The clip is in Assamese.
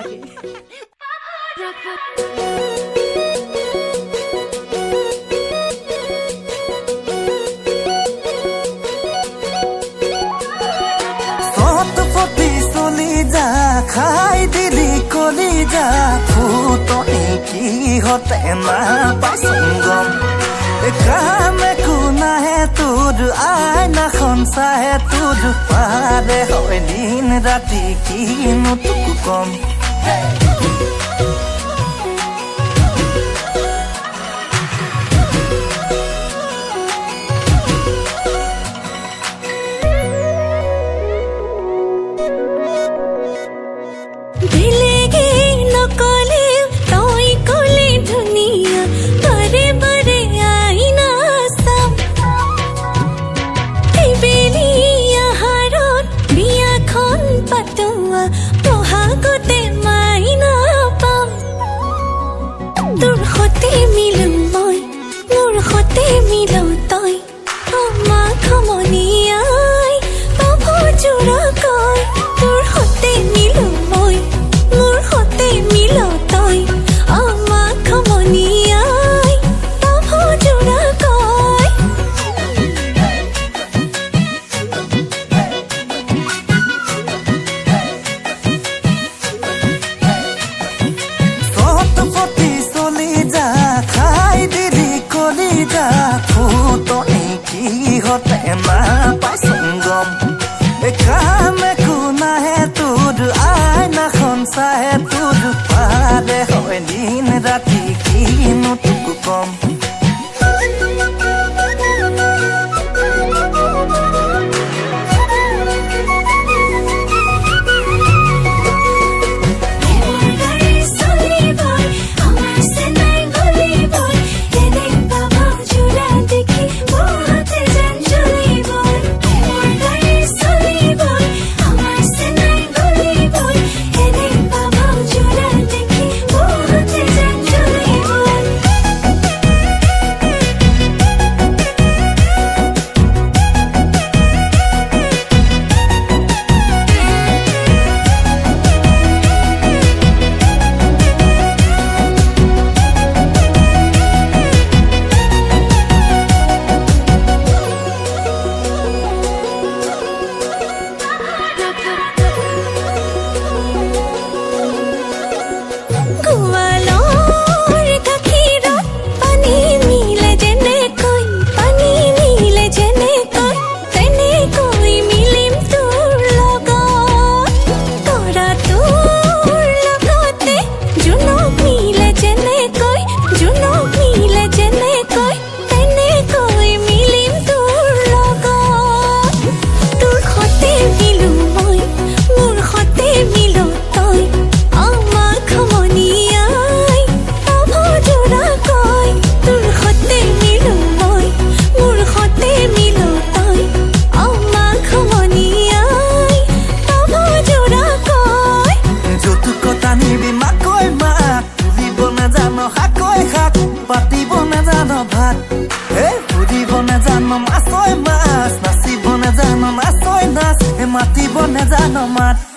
লাগে খাই দিলি কলি যা ফুটনি কি হতে না পাইসুঙ্গম কাম একো নাহে তোর আয়নাখন চাহে তোর পাৰে হয় দিন ৰাতি কিনো তোক কম ফুটনি কি হতে না পাইসুঙ্গম কাম একো নাহে তোর আয়নাখন চাহে তোর পাৰে হয় দিন ৰাতি কিনো তোক কম পাতিব নাজানো ভাত ফুৰিব নাজানো মাছই মাছ নাচিব নাজানো নাচই নাচ মাতিব নাজানো মাত